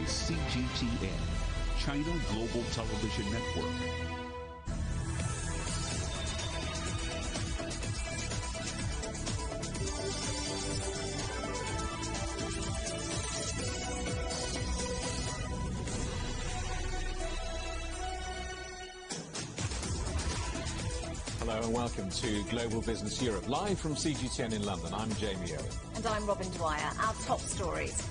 CGTN, China Global Television Network. Hello and welcome to Global Business Europe, live from CGTN in London. I'm Jamie Owen. And I'm Robin Dwyer. Our top stories.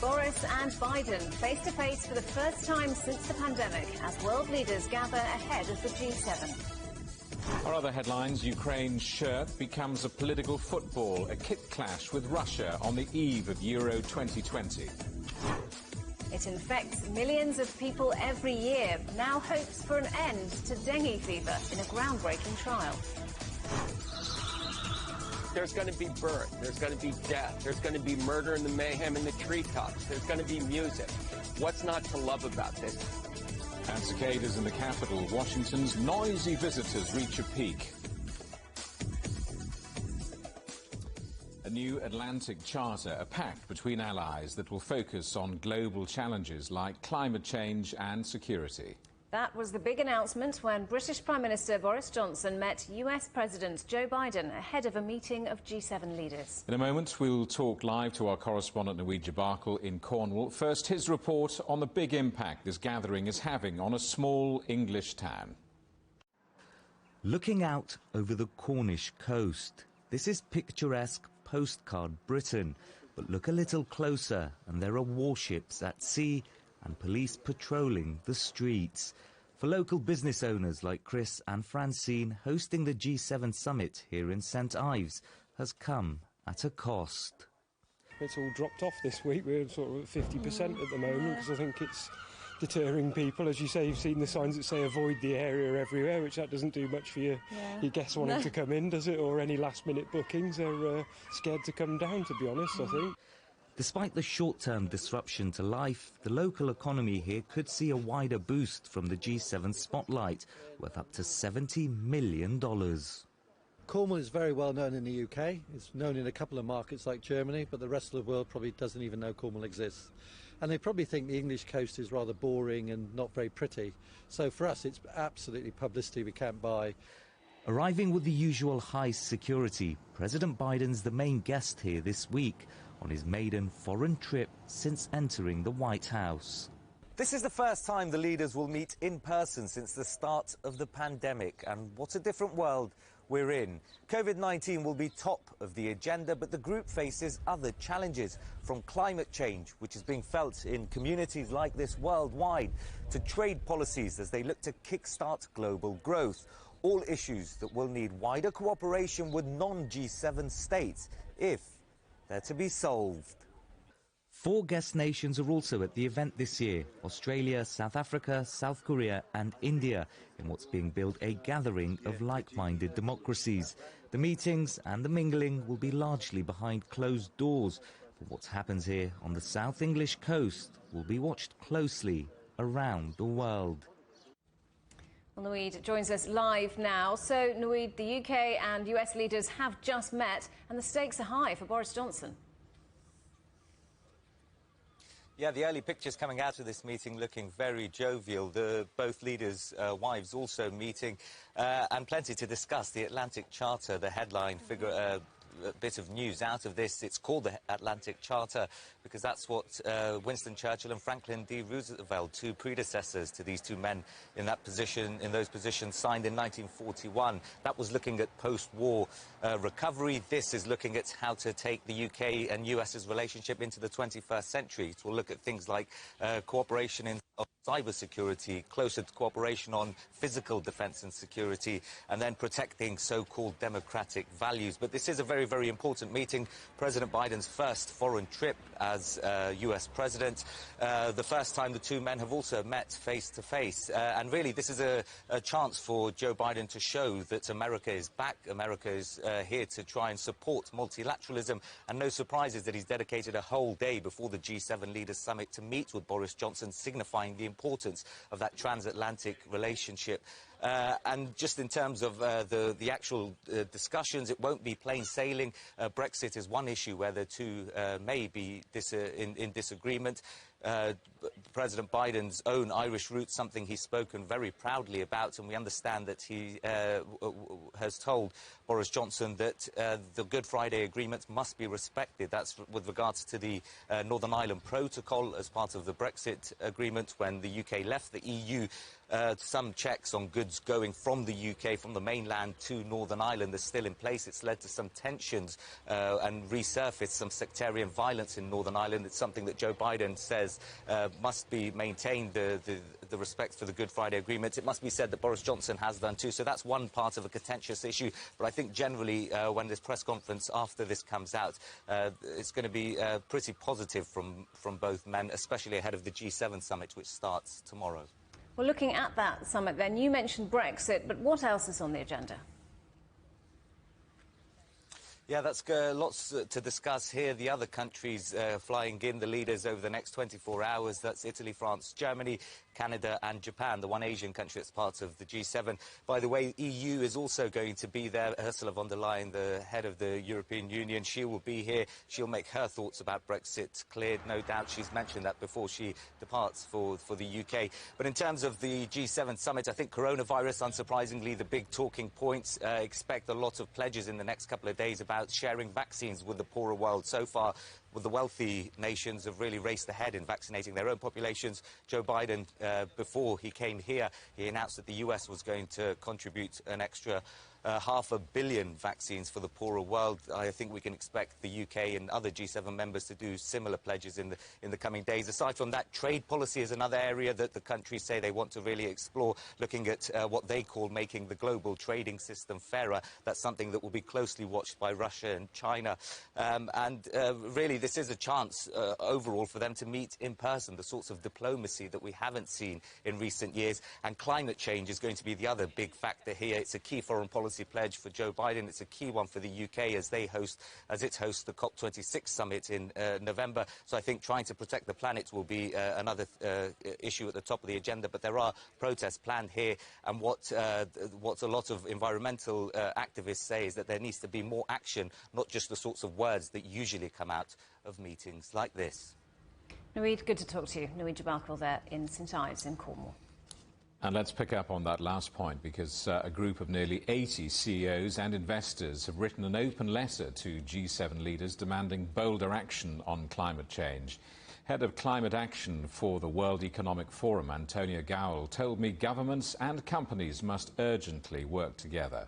Boris and Biden face-to-face for the first time since the pandemic as world leaders gather ahead of the G7. Our other headlines: Ukraine's shirt becomes a political football, a kit clash with Russia on the eve of Euro 2020. It infects millions of people every year. Now hopes for an end to dengue fever in a groundbreaking trial. There's going to be birth, there's going to be death, there's going to be murder and the mayhem in the treetops, there's going to be music. What's not to love about this? And cicadas in the capital, Washington's noisy visitors reach a peak. A new Atlantic Charter, a pact between allies that will focus on global challenges like climate change and security. That was the big announcement when British Prime Minister Boris Johnson met US President Joe Biden ahead of a meeting of G7 leaders. In a moment, we'll talk live to our correspondent Naweed Jabarkal in Cornwall. First, his report on the big impact this gathering is having on a small English town. Looking out over the Cornish coast, this is picturesque postcard Britain. But look a little closer and there are warships at sea and police patrolling the streets. For local business owners like Chris and Francine, hosting the G7 summit here in St Ives has come at a cost. It's all dropped off this week. We're sort of at 50% at the moment because I think it's deterring people. As you say, you've seen the signs that say avoid the area everywhere, which that doesn't do much for your guests wanting to come in, does it? Or any last-minute bookings. They're scared to come down, to be honest, I think. Despite the short-term disruption to life, the local economy here could see a wider boost from the G7 spotlight, worth up to $70 million. Cornwall is very well known in the UK. It's known in a couple of markets like Germany, but the rest of the world probably doesn't even know Cornwall exists. And they probably think the English coast is rather boring and not very pretty. So for us, it's absolutely publicity we can't buy. Arriving with the usual high security, President Biden's the main guest here this week on his maiden foreign trip since entering the White House. This is the first time the leaders will meet in person since the start of the pandemic, and what a different world we're in. COVID-19 will be top of the agenda, but the group faces other challenges, from climate change, which is being felt in communities like this worldwide, to trade policies as they look to kickstart global growth. All issues that will need wider cooperation with non-G7 states if they're to be solved. 4 guest nations are also at the event this year: Australia, South Africa, South Korea and India, in what's being billed a gathering of like-minded democracies. The meetings and the mingling will be largely behind closed doors, but what happens here on the South English coast will be watched closely around the world. Well, Naweed joins us live now. So, Naweed, the UK and US leaders have just met and the stakes are high for Boris Johnson. Yeah, the early pictures coming out of this meeting looking very jovial. Both leaders' wives also meeting, and plenty to discuss. The Atlantic Charter, the headline figure, a bit of news out of this. It's called the Atlantic Charter because that's what Winston Churchill and Franklin D. Roosevelt, two predecessors to these two men in that position, in those positions, signed in 1941. That was looking at post-war recovery. This is looking at how to take the UK and US's relationship into the 21st century. It will look at things like cooperation in cybersecurity, closer cooperation on physical defence and security, and then protecting so-called democratic values. But this is a very, very important meeting. President Biden's first foreign trip as US president. The first time the two men have also met face-to-face. And really, this is a chance for Joe Biden to show that America is back. America is here to try and support multilateralism. And no surprises that he's dedicated a whole day before the G7 Leaders Summit to meet with Boris Johnson, signifying the importance of that transatlantic relationship. And just in terms of the actual discussions, it won't be plain sailing. Brexit is one issue where the two may be in disagreement. President Biden's own Irish roots, something he's spoken very proudly about, and we understand that he has told Boris Johnson that the Good Friday Agreement must be respected. That's with regards to the Northern Ireland Protocol as part of the Brexit agreement when the UK left the EU. Some checks on goods going from the UK, from the mainland to Northern Ireland, are still in place. It's led to some tensions and resurfaced some sectarian violence in Northern Ireland. It's something that Joe Biden says must be maintained, the respect for the Good Friday Agreement. It must be said that Boris Johnson has done too. So that's one part of a contentious issue. But I think generally when this press conference after this comes out, it's going to be pretty positive from both men, especially ahead of the G7 summit, which starts tomorrow. Well, looking at that summit then, you mentioned Brexit, but what else is on the agenda? Yeah, that's lots to discuss here. The other countries flying in, the leaders over the next 24 hours, that's Italy, France, Germany, Canada and Japan, the one Asian country that's part of the G7. By the way, EU is also going to be there. Ursula von der Leyen, the head of the European Union, she will be here. She'll make her thoughts about Brexit clear, no doubt. She's mentioned that before she departs for the UK. But in terms of the G7 summit, I think coronavirus, unsurprisingly, the big talking points. Expect a lot of pledges in the next couple of days about sharing vaccines with the poorer world. So far, the wealthy nations have really raced ahead in vaccinating their own populations. Joe Biden, before he came here, he announced that the US was going to contribute an extra 500 million vaccines for the poorer world. I think we can expect the UK and other G7 members to do similar pledges in the coming days. Aside from that, trade policy is another area that the countries say they want to really explore, looking at what they call making the global trading system fairer. That's something that will be closely watched by Russia and China. Really, this is a chance overall for them to meet in person, the sorts of diplomacy that we haven't seen in recent years. And climate change is going to be the other big factor here. It's a key foreign policy pledge for Joe Biden. It's a key one for the UK as it hosts the COP26 summit in November. So I think trying to protect the planet will be another issue at the top of the agenda. But there are protests planned here, and what a lot of environmental activists say is that there needs to be more action, not just the sorts of words that usually come out of meetings like this. Naweed, good to talk to you. Naweed Jabalkal there in St Ives in Cornwall. And let's pick up on that last point, because a group of nearly 80 CEOs and investors have written an open letter to G7 leaders demanding bolder action on climate change. Head of Climate Action for the World Economic Forum, Antonio Gowell, told me governments and companies must urgently work together.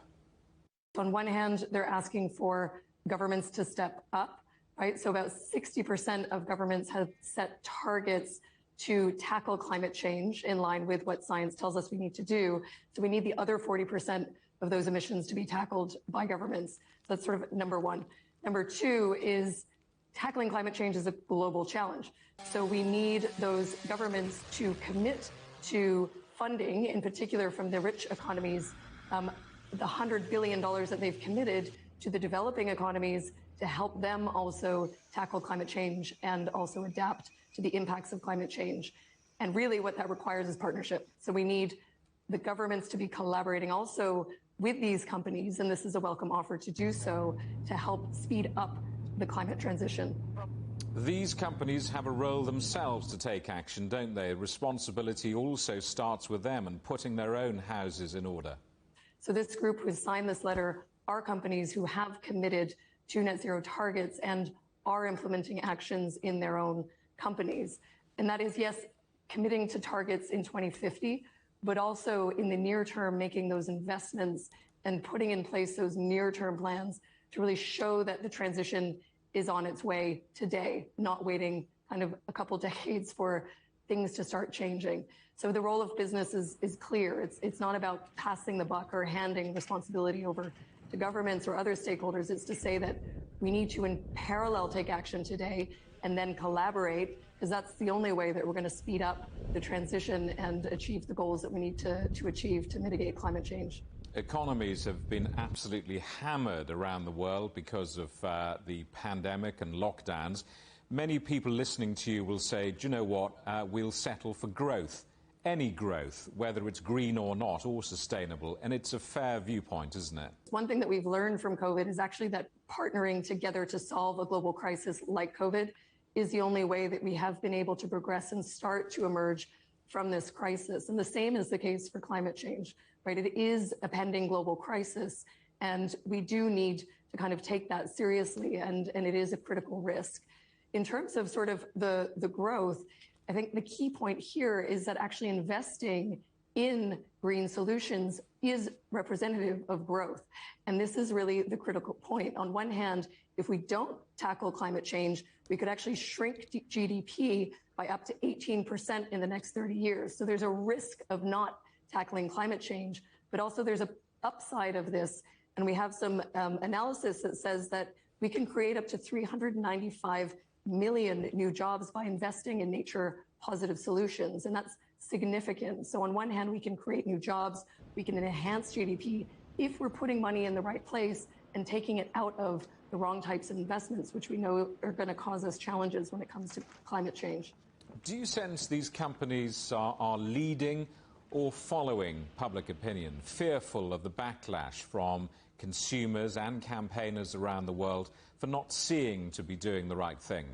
On one hand, they're asking for governments to step up, right? So about 60% of governments have set targets to tackle climate change in line with what science tells us we need to do. So we need the other 40% of those emissions to be tackled by governments. So that's sort of number one. Number two is tackling climate change is a global challenge. So we need those governments to commit to funding, in particular from the rich economies, the $100 billion that they've committed to the developing economies to help them also tackle climate change and also adapt to the impacts of climate change. And really what that requires is partnership. So we need the governments to be collaborating also with these companies, and this is a welcome offer to do so, to help speed up the climate transition. These companies have a role themselves to take action, don't they? Responsibility also starts with them and putting their own houses in order. So this group who signed this letter are companies who have committed to net zero targets and are implementing actions in their own companies. And that is, yes, committing to targets in 2050, but also in the near term, making those investments and putting in place those near-term plans to really show that the transition is on its way today, not waiting kind of a couple decades for things to start changing. So the role of business is clear. It's not about passing the buck or handing responsibility over to governments or other stakeholders. It's to say that we need to in parallel take action today and then collaborate, because that's the only way that we're going to speed up the transition and achieve the goals that we need to achieve to mitigate climate change. Economies have been absolutely hammered around the world because of the pandemic and lockdowns. Many people listening to you will say, do you know what, we'll settle for growth. Any growth, whether it's green or not, or sustainable, and it's a fair viewpoint, isn't it? One thing that we've learned from COVID is actually that partnering together to solve a global crisis like COVID is the only way that we have been able to progress and start to emerge from this crisis. And the same is the case for climate change, right? It is a pending global crisis, and we do need to kind of take that seriously, and it is a critical risk. In terms of sort of the growth, I think the key point here is that actually investing in green solutions is representative of growth. And this is really the critical point. On one hand, if we don't tackle climate change, we could actually shrink GDP by up to 18% in the next 30 years. So there's a risk of not tackling climate change, but also there's an upside of this. And we have some analysis that says that we can create up to 395 million new jobs by investing in nature positive solutions. And that's significant. So on one hand, we can create new jobs, we can enhance GDP if we're putting money in the right place and taking it out of the wrong types of investments, which we know are going to cause us challenges when it comes to climate change. Do you sense these companies are leading or following public opinion, fearful of the backlash from consumers and campaigners around the world for not seeing to be doing the right thing?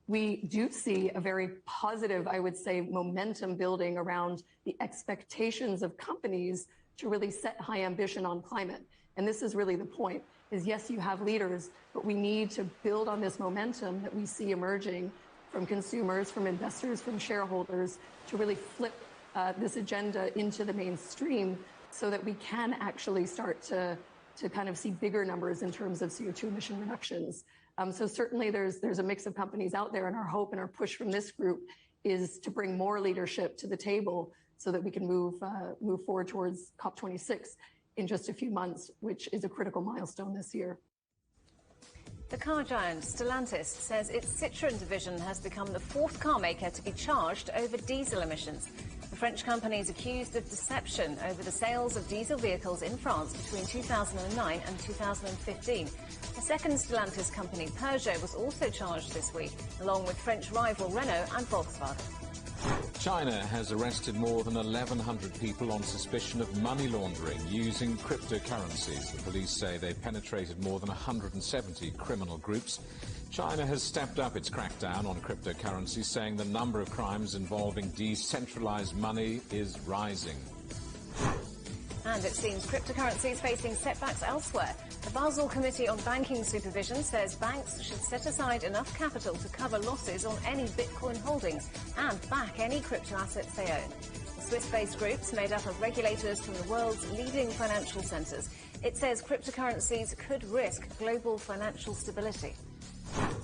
We do see a very positive, I would say, momentum building around the expectations of companies to really set high ambition on climate. And this is really the point, is yes, you have leaders, but we need to build on this momentum that we see emerging from consumers, from investors, from shareholders, to really flip this agenda into the mainstream so that we can actually start to kind of see bigger numbers in terms of CO2 emission reductions. So certainly there's a mix of companies out there, and our hope and our push from this group is to bring more leadership to the table so that we can move forward towards COP26 in just a few months, which is a critical milestone this year. The car giant Stellantis says its Citroën division has become the fourth car maker to be charged over diesel emissions. The French company is accused of deception over the sales of diesel vehicles in France between 2009 and 2015. The second Stellantis company, Peugeot, was also charged this week, along with French rival Renault and Volkswagen. China has arrested more than 1,100 people on suspicion of money laundering using cryptocurrencies. The police say they penetrated more than 170 criminal groups. China has stepped up its crackdown on cryptocurrencies, saying the number of crimes involving decentralized money is rising. And it seems cryptocurrency is facing setbacks elsewhere. The Basel Committee on Banking Supervision says banks should set aside enough capital to cover losses on any Bitcoin holdings and back any crypto assets they own. The Swiss-based group's made up of regulators from the world's leading financial centres. It says cryptocurrencies could risk global financial stability.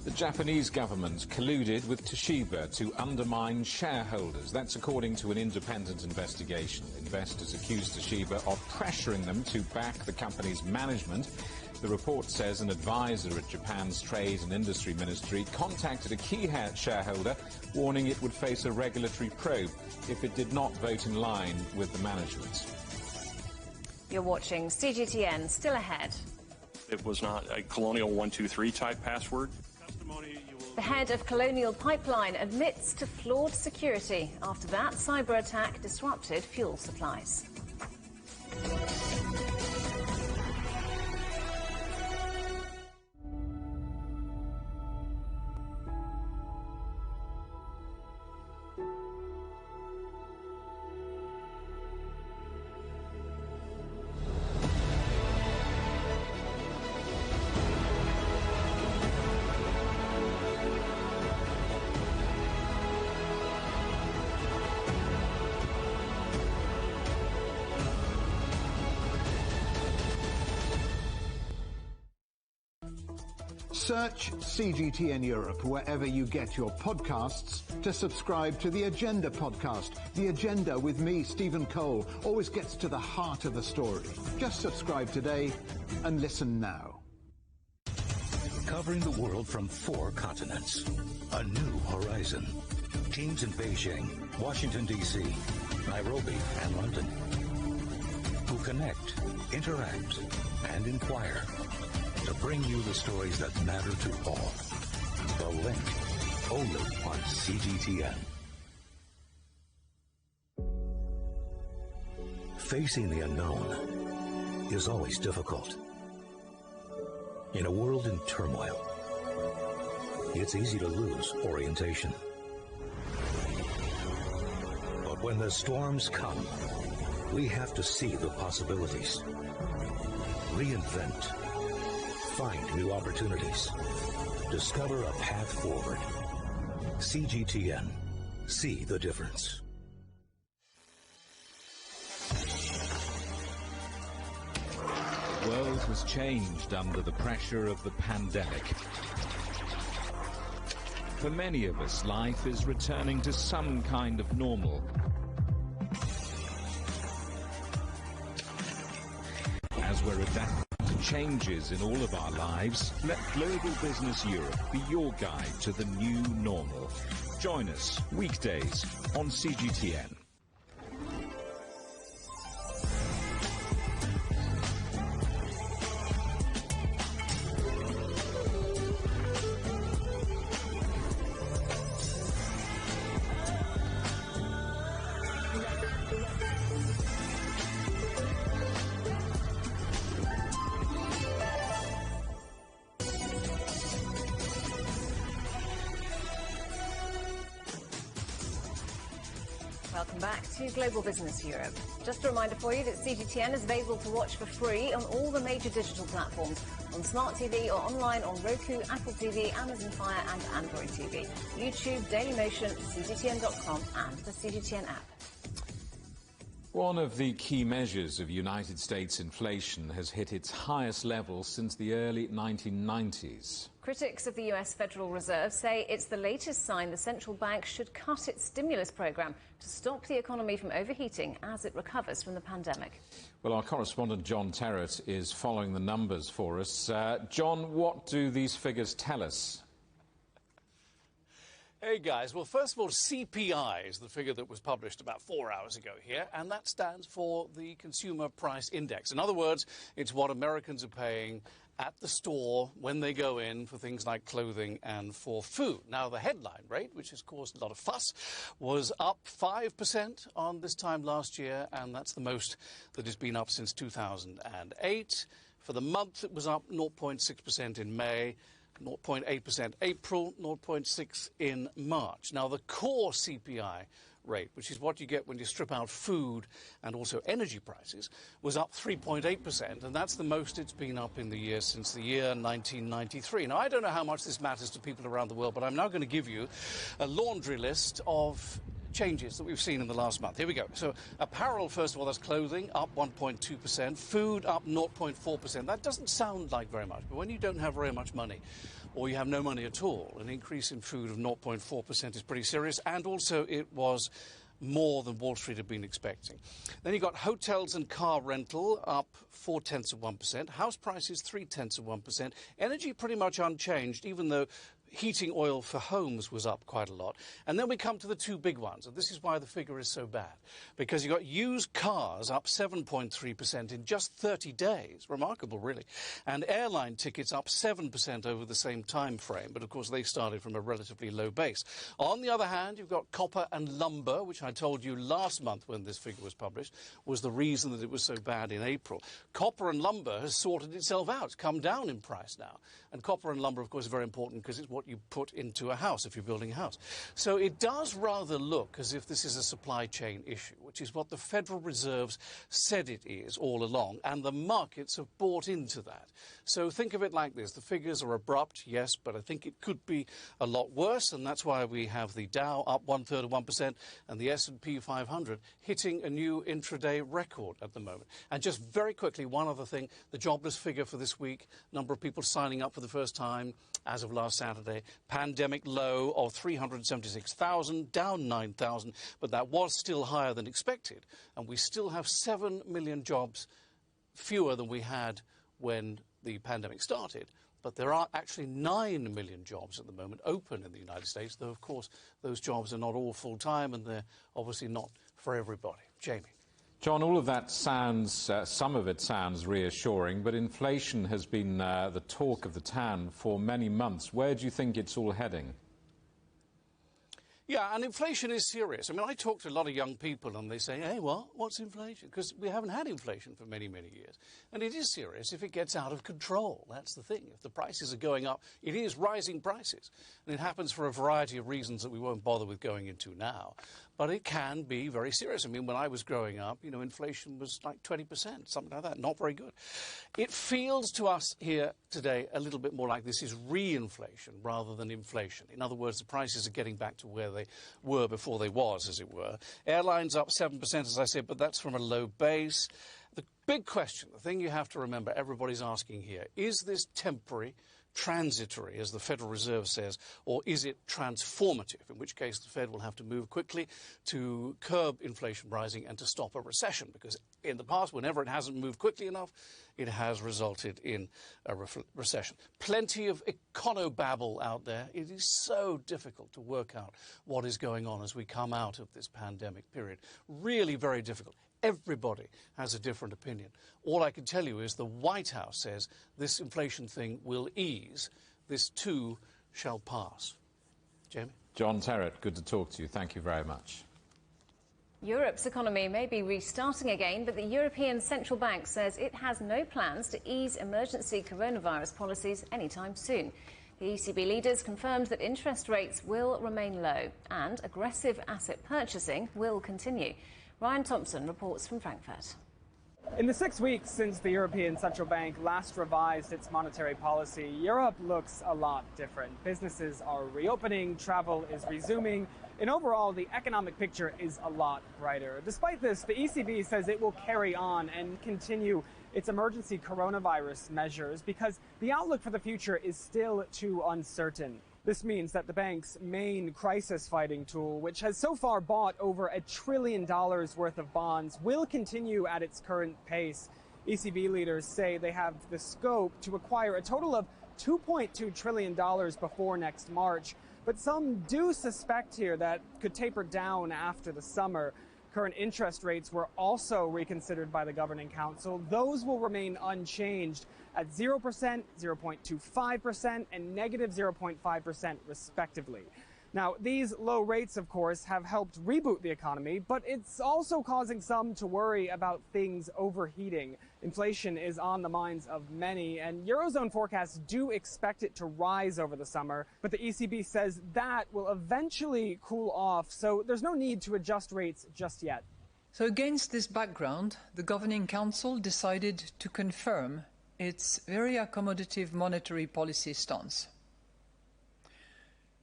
The Japanese government colluded with Toshiba to undermine shareholders. That's according to an independent investigation. Investors accused Toshiba of pressuring them to back the company's management. The report says an advisor at Japan's Trade and Industry Ministry contacted a key shareholder, warning it would face a regulatory probe if it did not vote in line with the management. You're watching CGTN. Still ahead. It was not a Colonial 123 type password. The head of Colonial Pipeline admits to flawed security. After that, cyber attack disrupted fuel supplies. Search CGTN Europe wherever you get your podcasts to subscribe to the Agenda podcast. The Agenda with me, Stephen Cole, always gets to the heart of the story. Just subscribe today and listen now. Covering the world from 4 continents. A new horizon. Teams in Beijing, Washington, D.C., Nairobi, and London. Who connect, interact, and inquire to bring you the stories that matter to all. The Link, only on CGTN. Facing the unknown is always difficult. In a world in turmoil, it's easy to lose orientation. But when the storms come, we have to see the possibilities, reinvent, find new opportunities, discover a path forward. CGTN. See the difference. The world has changed under the pressure of the pandemic. For many of us, life is returning to some kind of normal. As we're adapting to changes in all of our lives, let Global Business Europe be your guide to the new normal. Join us weekdays on CGTN. Welcome back to Global Business Europe. Just a reminder for you that CGTN is available to watch for free on all the major digital platforms, on Smart TV or online on Roku, Apple TV, Amazon Fire and Android TV, YouTube, Dailymotion, CGTN.com and the CGTN app. One of the key measures of United States inflation has hit its highest level since the early 1990s. Critics of the US Federal Reserve say it's the latest sign the central bank should cut its stimulus program to stop the economy from overheating as it recovers from the pandemic. Well, our correspondent John Terrett is following the numbers for us. John, what do these figures tell us? Hey guys, well first of all CPI is the figure that was published about 4 hours ago here, and that stands for the Consumer Price Index. In other words, it's what Americans are paying at the store when they go in for things like clothing and for food. Now the headline rate, which has caused a lot of fuss, was up 5% on this time last year, and that's the most that has been up since 2008. For the month it was up 0.6% in May, 0.8% April, 0.6% in March. Now, the core CPI rate, which is what you get when you strip out food and also energy prices, was up 3.8%, and that's the most it's been up in the year since the year 1993. Now, I don't know how much this matters to people around the world, but I'm now going to give you a laundry list of changes that we've seen in the last month. Here we go. So apparel, first of all, that's clothing, up 1.2%. Food, up 0.4%. That doesn't sound like very much, but when you don't have very much money, or you have no money at all, an increase in food of 0.4% is pretty serious, and also it was more than Wall Street had been expecting. Then you've got hotels and car rental up 0.4%, house prices 0.3%, energy pretty much unchanged, even though heating oil for homes was up quite a lot. And then we come to the two big ones, and this is why the figure is so bad, because you've got used cars up 7.3% in just 30 days. Remarkable, really. And airline tickets up 7% over the same time frame, but of course they started from a relatively low base. On the other hand, you've got copper and lumber, which I told you last month when this figure was published was the reason that it was so bad in April. Copper and lumber has sorted itself out. It's come down in price now. And copper and lumber, of course, is very important because it's what you put into a house if you're building a house. So it does rather look as if this is a supply chain issue, which is what the Federal Reserve's said it is all along, and the markets have bought into that. So think of it like this. The figures are abrupt, yes, but I think it could be a lot worse, and that's why we have the Dow up 1/3% and the S&P 500 hitting a new intraday record at the moment. And just very quickly, one other thing, the jobless figure for this week, number of people signing up for the first time as of last Saturday, pandemic low of 376,000, down 9,000, but that was still higher than expected, and we still have 7 million jobs fewer than we had when the pandemic started. But there are actually 9 million jobs at the moment open in the United States, though, of course, those jobs are not all full-time, and they're obviously not for everybody. Jamie. John, all of that sounds, some of it sounds reassuring, but inflation has been the talk of the town for many months. Where do you think it's all heading? Yeah, and inflation is serious. I mean, I talk to a lot of young people and they say, hey, what's inflation? Because we haven't had inflation for many, many years. And it is serious if it gets out of control. That's the thing. If the prices are going up, it is rising prices. And it happens for a variety of reasons that we won't bother with going into now. But it can be very serious. I mean, when I was growing up, you know, inflation was like 20%, something like that. Not very good. It feels to us here today a little bit more like this is reinflation rather than inflation. In other words, the prices are getting back to where they were before they was, as it were. Airlines up 7%, as I said, but that's from a low base. The big question, the thing you have to remember, everybody's asking here, is this temporary, transitory, as the Federal Reserve says, or is it transformative, in which case the Fed will have to move quickly to curb inflation rising and to stop a recession, because in the past, whenever it hasn't moved quickly enough, it has resulted in a recession. Plenty of econobabble out there. It is so difficult to work out what is going on as we come out of this pandemic period. Really very difficult. Everybody has a different opinion. All I can tell you is the White House says this inflation thing will ease. This too shall pass. Jamie? John Terrett, good to talk to you. Thank you very much. Europe's economy may be restarting again, but the European Central Bank says it has no plans to ease emergency coronavirus policies anytime soon. The ECB leaders confirmed that interest rates will remain low and aggressive asset purchasing will continue. Ryan Thompson reports from Frankfurt. In the 6 weeks since the European Central Bank last revised its monetary policy, Europe looks a lot different. Businesses are reopening, travel is resuming, and overall the economic picture is a lot brighter. Despite this, the ECB says it will carry on and continue its emergency coronavirus measures because the outlook for the future is still too uncertain. This means that the bank's main crisis-fighting tool, which has so far bought over $1 trillion worth of bonds, will continue at its current pace. ECB leaders say they have the scope to acquire a total of $2.2 trillion before next March. But some do suspect here that could taper down after the summer. Current interest rates were also reconsidered by the Governing Council. Those will remain unchanged at 0%, 0.25%, and negative 0.5% respectively. Now, these low rates, of course, have helped reboot the economy, but it's also causing some to worry about things overheating. Inflation is on the minds of many, and Eurozone forecasts do expect it to rise over the summer, but the ECB says that will eventually cool off, so there's no need to adjust rates just yet. So against this background, the Governing Council decided to confirm its very accommodative monetary policy stance.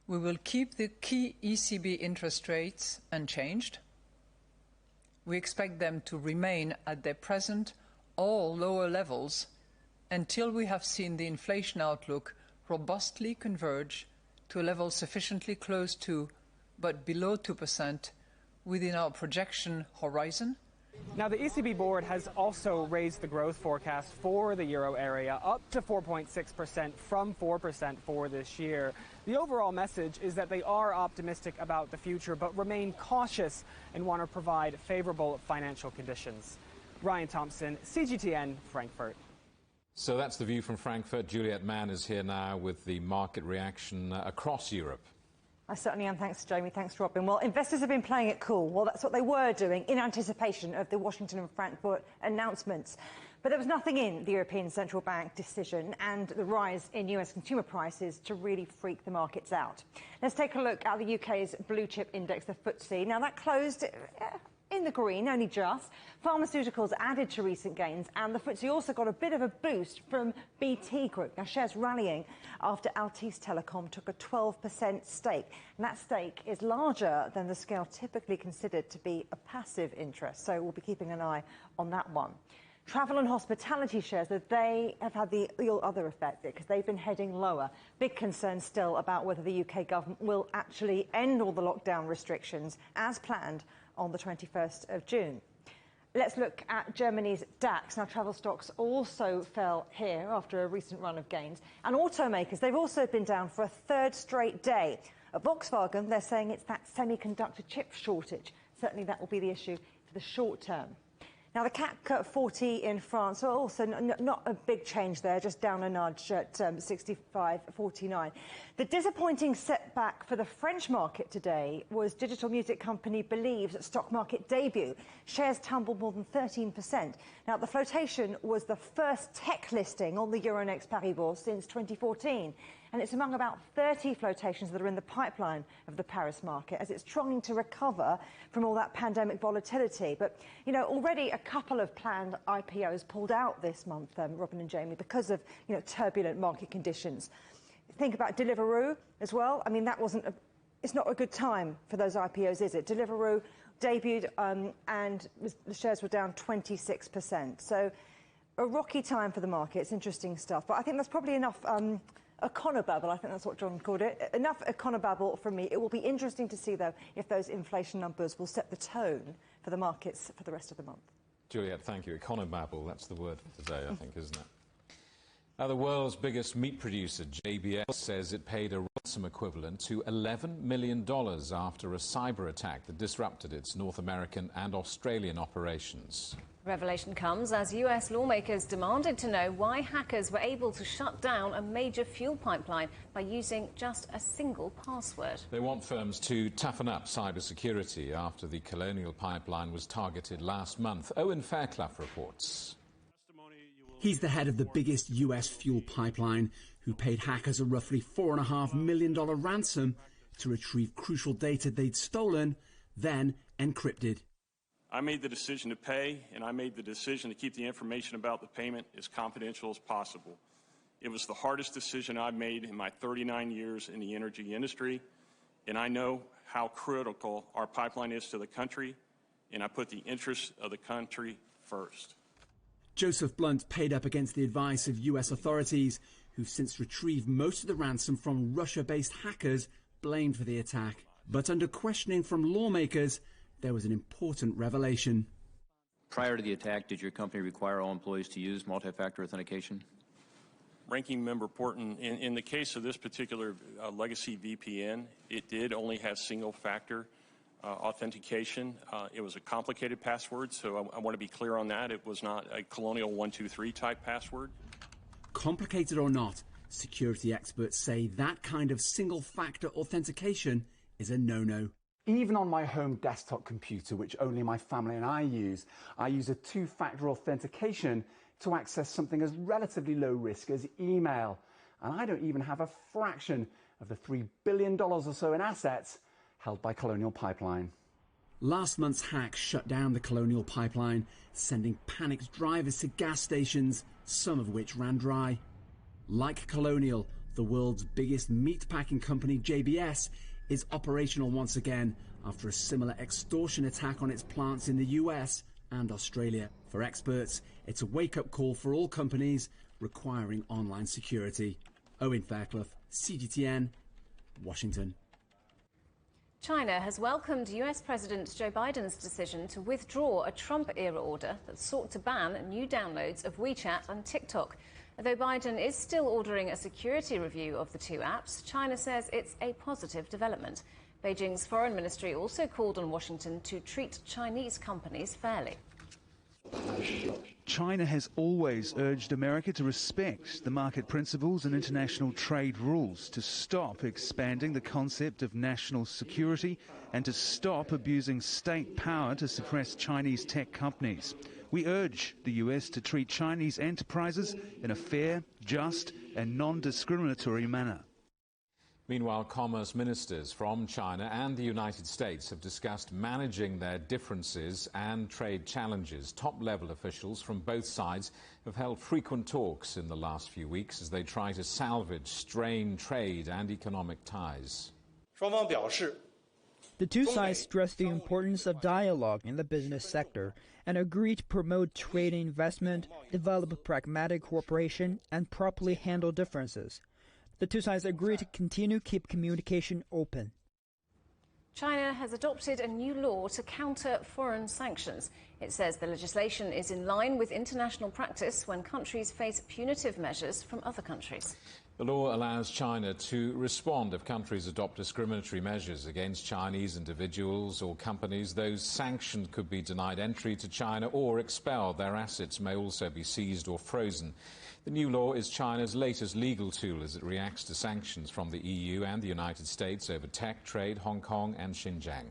We will keep the key ECB interest rates unchanged. We expect them to remain at their present or lower levels until we have seen the inflation outlook robustly converge to a level sufficiently close to, but below 2% within our projection horizon. Now, the ECB board has also raised the growth forecast for the euro area up to 4.6% from 4% for this year. The overall message is that they are optimistic about the future, but remain cautious and want to provide favorable financial conditions. Ryan Thompson, CGTN, Frankfurt. So that's the view from Frankfurt. Juliette Mann is here now with the market reaction across Europe. I certainly am. Thanks, Jamie. Thanks, Robin. Well, investors have been playing it cool. Well, that's what they were doing in anticipation of the Washington and Frankfurt announcements. But there was nothing in the European Central Bank decision and the rise in US consumer prices to really freak the markets out. Let's take a look at the UK's blue chip index, the FTSE. Now, that closed in the green, only just. Pharmaceuticals added to recent gains, and the FTSE also got a bit of a boost from BT Group. Now, shares rallying after Altice Telecom took a 12% stake, and that stake is larger than the scale typically considered to be a passive interest, so we'll be keeping an eye on that one. Travel and hospitality shares, that they have had the other effect because they've been heading lower. Big concern still about whether the UK government will actually end all the lockdown restrictions as planned on the 21st of June. Let's look at Germany's DAX. Now, travel stocks also fell here after a recent run of gains. And automakers, they've also been down for a third straight day. At Volkswagen, they're saying it's that semiconductor chip shortage. Certainly that will be the issue for the short term. Now, the CAC 40 in France, so also not a big change there, just down a nudge at 65.49. The disappointing setback for the French market today was digital music company Believe's stock market debut. Shares tumbled more than 13%. Now, the flotation was the first tech listing on the Euronext Paris Bourse since 2014. And it's among about 30 flotations that are in the pipeline of the Paris market as it's trying to recover from all that pandemic volatility. But, you know, already a couple of planned IPOs pulled out this month, Robin and Jamie, because of, you know, turbulent market conditions. Think about Deliveroo as well. I mean, it's not a good time for those IPOs, is it? Deliveroo debuted and the shares were down 26%. So a rocky time for the market. It's interesting stuff. But I think that's probably enough econobabble, I think that's what John called it. Enough econobabble from me. It will be interesting to see, though, if those inflation numbers will set the tone for the markets for the rest of the month. Juliet, thank you. Econobabble, that's the word for today, I think, isn't it? Now, the world's biggest meat producer, JBS, says it paid a ransom equivalent to $11 million after a cyber attack that disrupted its North American and Australian operations. Revelation comes as US lawmakers demanded to know why hackers were able to shut down a major fuel pipeline by using just a single password. They want firms to toughen up cybersecurity after the Colonial Pipeline was targeted last month. Owen Fairclough reports. He's the head of the biggest US fuel pipeline, who paid hackers a roughly $4.5 million ransom to retrieve crucial data they'd stolen, then encrypted. I made the decision to pay, and I made the decision to keep the information about the payment as confidential as possible. It was the hardest decision I've made in my 39 years in the energy industry, and I know how critical our pipeline is to the country, and I put the interests of the country first. Joseph Blunt paid up against the advice of US authorities, who've since retrieved most of the ransom from Russia-based hackers blamed for the attack. But under questioning from lawmakers, there was an important revelation. Prior to the attack, did your company require all employees to use multi-factor authentication? Ranking Member Porton, in the case of this particular legacy VPN, it did only have single-factor authentication. It was a complicated password, so I want to be clear on that. It was not a Colonial 123 type password. Complicated or not, security experts say that kind of single-factor authentication is a no-no. Even on my home desktop computer, which only my family and I use a two-factor authentication to access something as relatively low risk as email. And I don't even have a fraction of the $3 billion or so in assets held by Colonial Pipeline. Last month's hack shut down the Colonial Pipeline, sending panicked drivers to gas stations, some of which ran dry. Like Colonial, the world's biggest meatpacking company, JBS, is operational once again after a similar extortion attack on its plants in the US and Australia. For experts, it's a wake-up call for all companies requiring online security. Owen Fairclough, CGTN, Washington. China has welcomed US President Joe Biden's decision to withdraw a Trump-era order that sought to ban new downloads of WeChat and TikTok. Though Biden is still ordering a security review of the two apps, China says it's a positive development. Beijing's foreign ministry also called on Washington to treat Chinese companies fairly. China has always urged America to respect the market principles and international trade rules, to stop expanding the concept of national security, and to stop abusing state power to suppress Chinese tech companies. We urge the US to treat Chinese enterprises in a fair, just and non-discriminatory manner. Meanwhile, commerce ministers from China and the United States have discussed managing their differences and trade challenges. Top-level officials from both sides have held frequent talks in the last few weeks as they try to salvage strained trade and economic ties. The two sides stressed the importance of dialogue in the business sector and agreed to promote trade and investment, develop pragmatic cooperation, and properly handle differences. The two sides agreed to continue to keep communication open. China has adopted a new law to counter foreign sanctions. It says the legislation is in line with international practice when countries face punitive measures from other countries. The law allows China to respond if countries adopt discriminatory measures against Chinese individuals or companies. Those sanctioned could be denied entry to China or expelled. Their assets may also be seized or frozen. The new law is China's latest legal tool as it reacts to sanctions from the EU and the United States over tech, trade, Hong Kong and Xinjiang.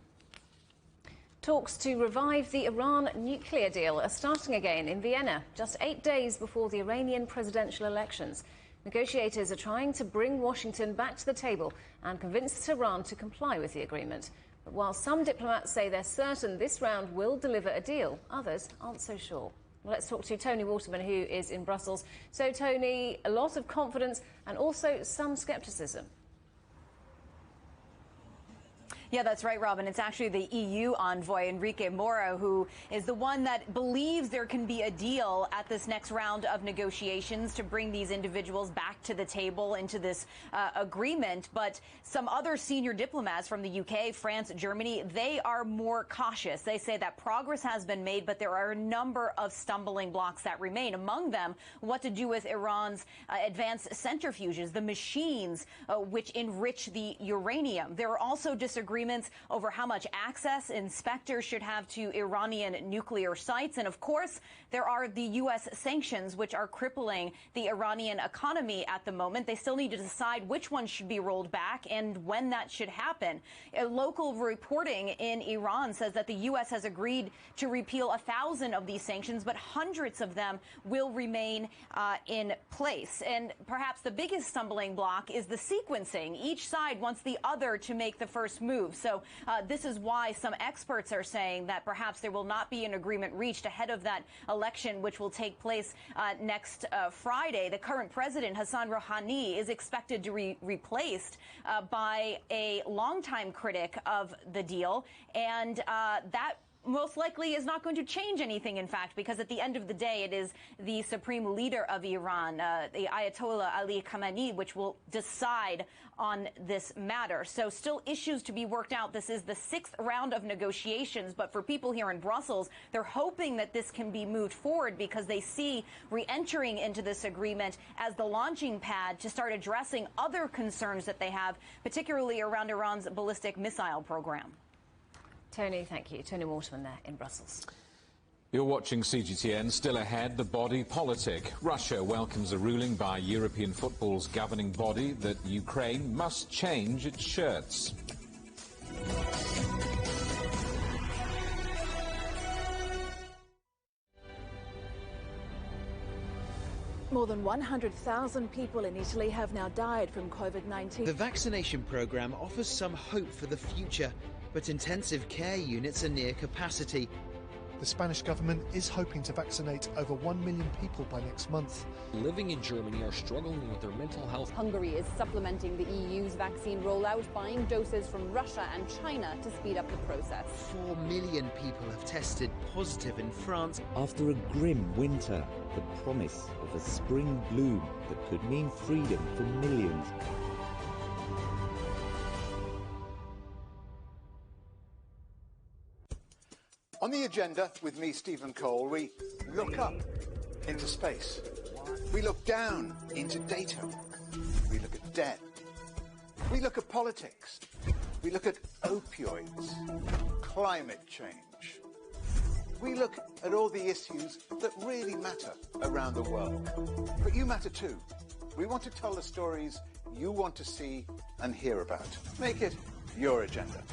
Talks to revive the Iran nuclear deal are starting again in Vienna, just 8 days before the Iranian presidential elections. Negotiators are trying to bring Washington back to the table and convince Tehran to comply with the agreement. But while some diplomats say they're certain this round will deliver a deal, others aren't so sure. Well, let's talk to Tony Waterman, who is in Brussels. So, Tony, a lot of confidence and also some scepticism. Yeah, that's right, Robin. It's actually the EU envoy, Enrique Moro, who is the one that believes there can be a deal at this next round of negotiations to bring these individuals back to the table into this agreement. But some other senior diplomats from the UK, France, Germany, they are more cautious. They say that progress has been made, but there are a number of stumbling blocks that remain. Among them, what to do with Iran's advanced centrifuges, the machines which enrich the uranium. There are also disagreements over how much access inspectors should have to Iranian nuclear sites. And of course, there are the U.S. sanctions, which are crippling the Iranian economy at the moment. They still need to decide which ones should be rolled back and when that should happen. Local reporting in Iran says that the U.S. has agreed to repeal 1,000 of these sanctions, but hundreds of them will remain in place. And perhaps the biggest stumbling block is the sequencing. Each side wants the other to make the first move. So this is why some experts are saying that perhaps there will not be an agreement reached ahead of that election, which will take place next Friday. The current president, Hassan Rouhani, is expected to be replaced by a longtime critic of the deal, and that most likely is not going to change anything, in fact, because at the end of the day, it is the supreme leader of Iran, the Ayatollah Ali Khamenei, which will decide on this matter. So still issues to be worked out. This is the 6th round of negotiations, but for people here in Brussels, they're hoping that this can be moved forward because they see re-entering into this agreement as the launching pad to start addressing other concerns that they have, particularly around Iran's ballistic missile program. Tony, thank you. Tony Waterman there in Brussels. You're watching CGTN. Still ahead, the body politic. Russia welcomes a ruling by European football's governing body that Ukraine must change its shirts. More than 100,000 people in Italy have now died from COVID-19. The vaccination programme offers some hope for the future, but intensive care units are near capacity. The Spanish government is hoping to vaccinate over 1 million people by next month. Living in Germany are struggling with their mental health. Hungary is supplementing the EU's vaccine rollout, buying doses from Russia and China to speed up the process. 4 million people have tested positive in France. After a grim winter, the promise of a spring bloom that could mean freedom for millions. On the agenda with me, Stephen Cole, we look up into space. We look down into data. We look at debt. We look at politics. We look at opioids, climate change. We look at all the issues that really matter around the world. But you matter too. We want to tell the stories you want to see and hear about. Make it your agenda.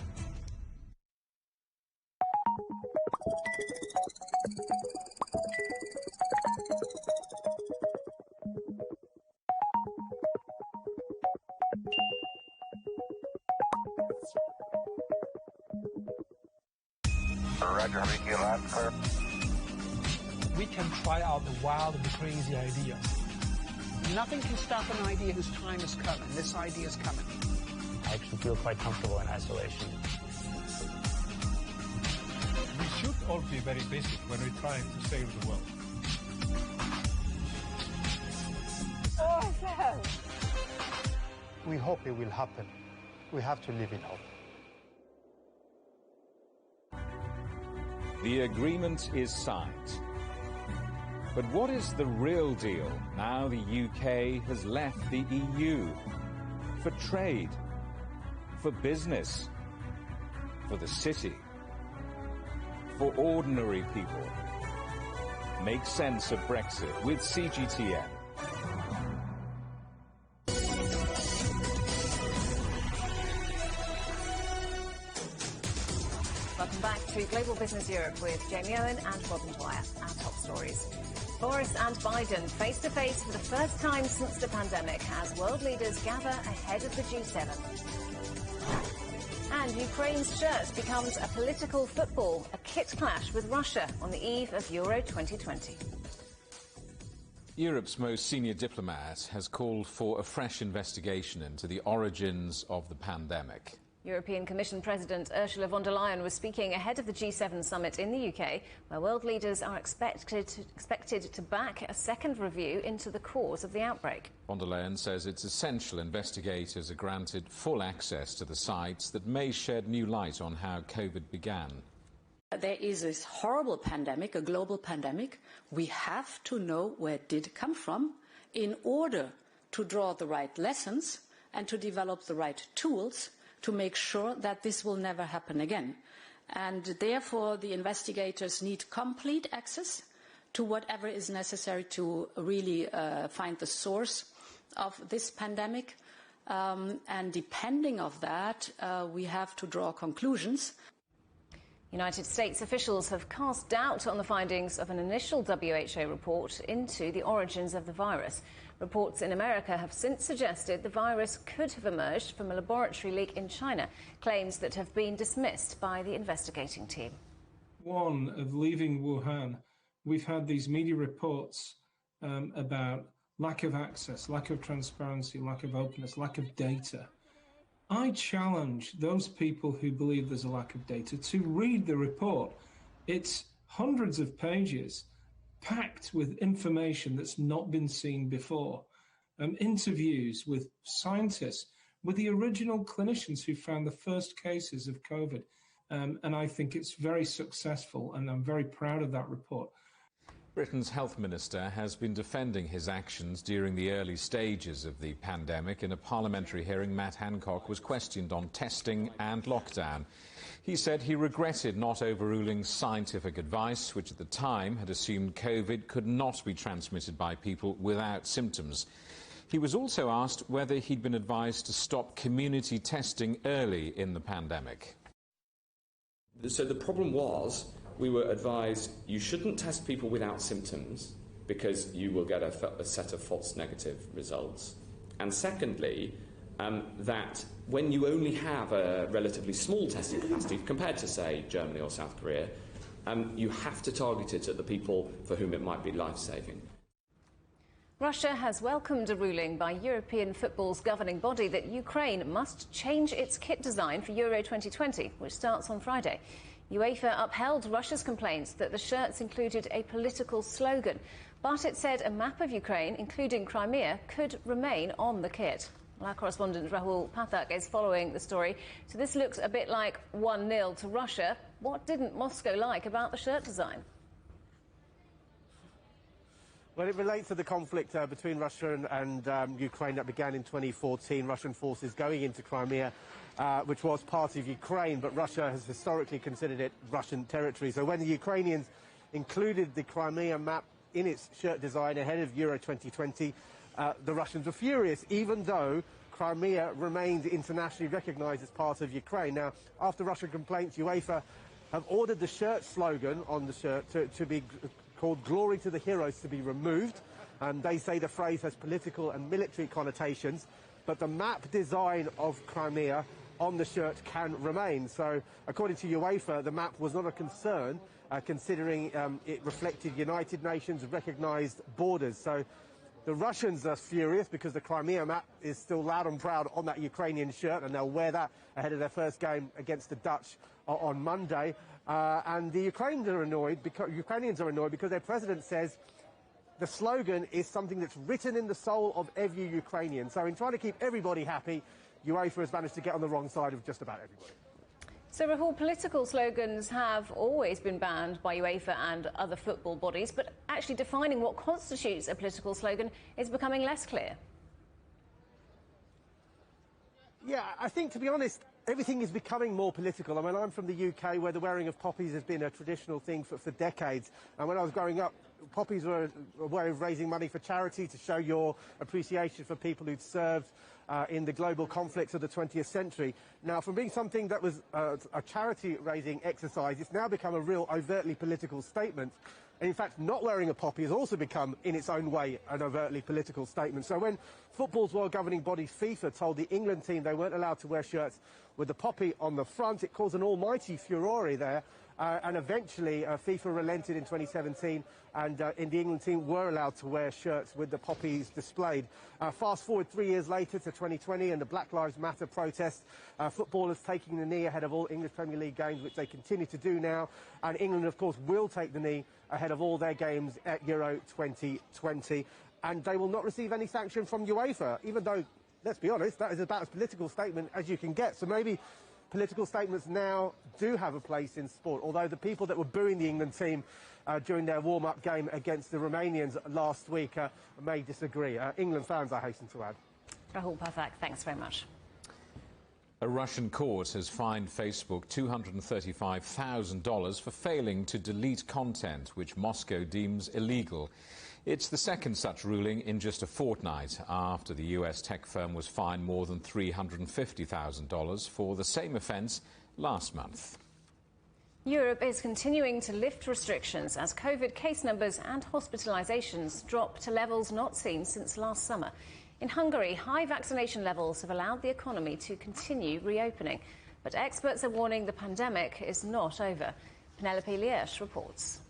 Roger, make you last clear. We can try out the wild and the crazy ideas. Nothing can stop an idea whose time is coming. This idea is coming. I actually feel quite comfortable in isolation. We should all be very busy when we're trying to save the world. Awesome! We hope it will happen. We have to live in hope. The agreement is signed. But what is the real deal now the UK has left the EU? For trade, for business, for the city, for ordinary people. Make sense of Brexit with CGTN. Welcome back to Global Business Europe with Jamie Owen and Robin Dwyer. Our top stories. Boris and Biden face-to-face for the first time since the pandemic as world leaders gather ahead of the G7. And Ukraine's shirt becomes a political football, a kit clash with Russia on the eve of Euro 2020. Europe's most senior diplomat has called for a fresh investigation into the origins of the pandemic. European Commission President Ursula von der Leyen was speaking ahead of the G7 summit in the UK, where world leaders are expected to back a second review into the cause of the outbreak. Von der Leyen says it's essential investigators are granted full access to the sites that may shed new light on how COVID began. There is this horrible pandemic, a global pandemic. We have to know where it did come from in order to draw the right lessons and to develop the right tools to make sure that this will never happen again. And therefore, the investigators need complete access to whatever is necessary to really find the source of this pandemic. And depending on that, we have to draw conclusions. United States officials have cast doubt on the findings of an initial WHO report into the origins of the virus. Reports in America have since suggested the virus could have emerged from a laboratory leak in China, claims that have been dismissed by the investigating team. One, of leaving Wuhan, we've had these media reports about lack of access, lack of transparency, lack of openness, lack of data. I challenge those people who believe there's a lack of data to read the report. It's hundreds of pages packed with information that's not been seen before. Interviews with scientists, with the original clinicians who found the first cases of COVID. And I think it's very successful, and I'm very proud of that report. Britain's health minister has been defending his actions during the early stages of the pandemic. In a parliamentary hearing, Matt Hancock was questioned on testing and lockdown. He said he regretted not overruling scientific advice, which at the time had assumed COVID could not be transmitted by people without symptoms. He was also asked whether he'd been advised to stop community testing early in the pandemic. So the problem was, we were advised you shouldn't test people without symptoms because you will get a set of false negative results. And secondly, that when you only have a relatively small testing capacity compared to, say, Germany or South Korea, you have to target it at the people for whom it might be life-saving. Russia has welcomed a ruling by European football's governing body that Ukraine must change its kit design for Euro 2020, which starts on Friday. UEFA upheld Russia's complaints that the shirts included a political slogan, but it said a map of Ukraine, including Crimea, could remain on the kit. Well, our correspondent Rahul Pathak is following the story. So this looks a bit like 1-0 to Russia. What didn't Moscow like about the shirt design? Well, it relates to the conflict between Russia and Ukraine that began in 2014. Russian forces going into Crimea, which was part of Ukraine, but Russia has historically considered it Russian territory. So when the Ukrainians included the Crimea map in its shirt design ahead of Euro 2020, the Russians were furious, even though Crimea remained internationally recognised as part of Ukraine. Now, after Russian complaints, UEFA have ordered the shirt slogan on the shirt to be called "Glory to the Heroes" to be removed. They say the phrase has political and military connotations, but the map design of Crimea on the shirt can remain. So, according to UEFA, the map was not a concern, considering it reflected United Nations recognised borders. So, the Russians are furious because the Crimea map is still loud and proud on that Ukrainian shirt, and they'll wear that ahead of their first game against the Dutch on Monday. And the Ukrainians are annoyed because their president says the slogan is something that's written in the soul of every Ukrainian. So in trying to keep everybody happy, UEFA has managed to get on the wrong side of just about everybody. So, Rahul, political slogans have always been banned by UEFA and other football bodies, but actually defining what constitutes a political slogan is becoming less clear. Yeah, I think, to be honest, everything is becoming more political. I mean, I'm from the UK, where the wearing of poppies has been a traditional thing for decades. And when I was growing up, poppies were a way of raising money for charity to show your appreciation for people who'd served in the global conflicts of the 20th century. Now, from being something that was a charity-raising exercise, it's now become a real overtly political statement. And in fact, not wearing a poppy has also become, in its own way, an overtly political statement. So when football's world governing body FIFA told the England team they weren't allowed to wear shirts with the poppy on the front, it caused an almighty furore there. And eventually, FIFA relented in 2017, and the England team were allowed to wear shirts with the poppies displayed. Fast forward 3 years later to 2020 and the Black Lives Matter protest, footballers taking the knee ahead of all English Premier League games, which they continue to do now. And England, of course, will take the knee ahead of all their games at Euro 2020. And they will not receive any sanction from UEFA, even though, let's be honest, that is about as political statement as you can get. So maybe political statements now do have a place in sport, although the people that were booing the England team during their warm-up game against the Romanians last week may disagree. England fans, I hasten to add. Rahul Pathak, thanks very much. A Russian court has fined Facebook $235,000 for failing to delete content which Moscow deems illegal. It's the second such ruling in just a fortnight after the US tech firm was fined more than $350,000 for the same offence last month. Europe is continuing to lift restrictions as COVID case numbers and hospitalisations drop to levels not seen since last summer. In Hungary, high vaccination levels have allowed the economy to continue reopening. But experts are warning the pandemic is not over. Penelope Liersch reports.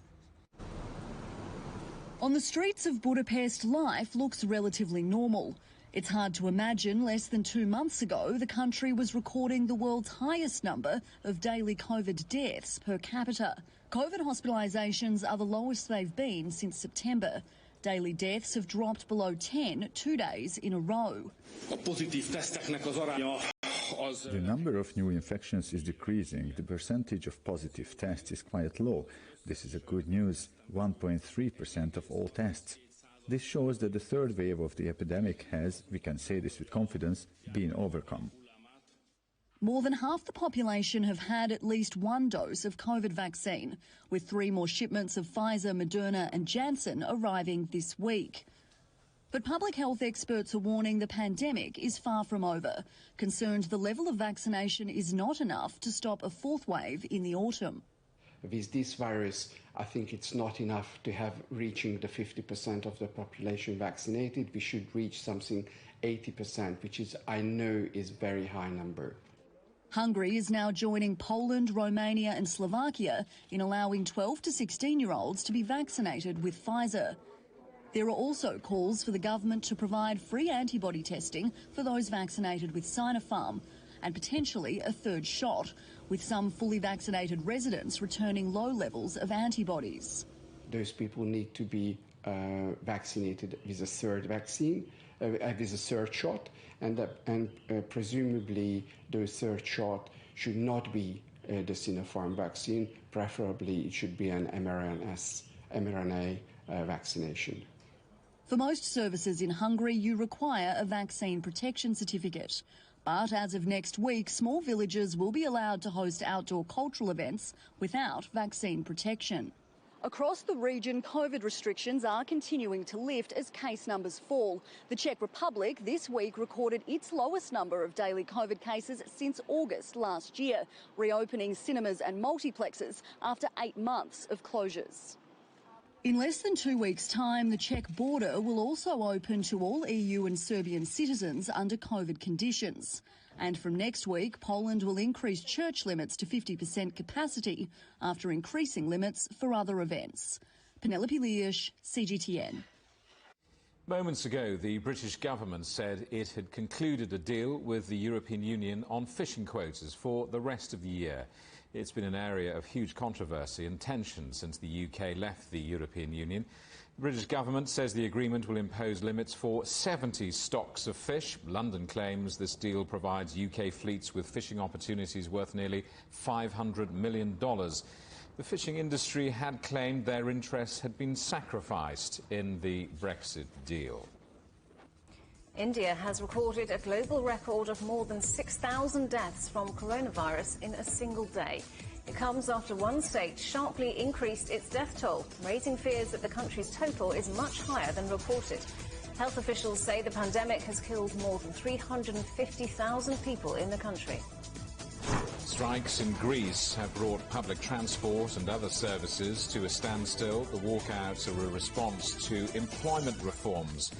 On the streets of Budapest, life looks relatively normal. It's hard to imagine less than 2 months ago the country was recording the world's highest number of daily COVID deaths per capita. COVID hospitalisations are the lowest they've been since September. Daily deaths have dropped below 10 2 days in a row. The number of new infections is decreasing. The percentage of positive tests is quite low. This is a good news, 1.3% of all tests. This shows that the third wave of the epidemic has, we can say this with confidence, been overcome. More than half the population have had at least one dose of COVID vaccine, with 3 more shipments of Pfizer, Moderna and Janssen arriving this week. But public health experts are warning the pandemic is far from over, concerned the level of vaccination is not enough to stop a fourth wave in the autumn. With this virus, I think it's not enough to have reaching the 50% of the population vaccinated. We should reach something 80%, which is, I know, is very high number. Hungary is now joining Poland, Romania and Slovakia in allowing 12 to 16-year-olds to be vaccinated with Pfizer. There are also calls for the government to provide free antibody testing for those vaccinated with Sinopharm and potentially a third shot, with some fully vaccinated residents returning low levels of antibodies. Those people need to be vaccinated with a third vaccine, with a third shot, and presumably the third shot should not be the Sinopharm vaccine. Preferably, it should be an mRNA vaccination. For most services in Hungary, you require a vaccine protection certificate. But as of next week, small villages will be allowed to host outdoor cultural events without vaccine protection. Across the region, COVID restrictions are continuing to lift as case numbers fall. The Czech Republic this week recorded its lowest number of daily COVID cases since August last year, reopening cinemas and multiplexes after 8 months of closures. In less than 2 weeks' time, the Czech border will also open to all EU and Serbian citizens under COVID conditions. And from next week, Poland will increase church limits to 50% capacity after increasing limits for other events. Penelope Liersch, CGTN. Moments ago, the British government said it had concluded a deal with the European Union on fishing quotas for the rest of the year. It's been an area of huge controversy and tension since the UK left the European Union. The British government says the agreement will impose limits for 70 stocks of fish. London claims this deal provides UK fleets with fishing opportunities worth nearly $500 million. The fishing industry had claimed their interests had been sacrificed in the Brexit deal. India has recorded a global record of more than 6,000 deaths from coronavirus in a single day. It comes after one state sharply increased its death toll, raising fears that the country's total is much higher than reported. Health officials say the pandemic has killed more than 350,000 people in the country. Strikes in Greece have brought public transport and other services to a standstill. The walkouts are a response to employment reforms.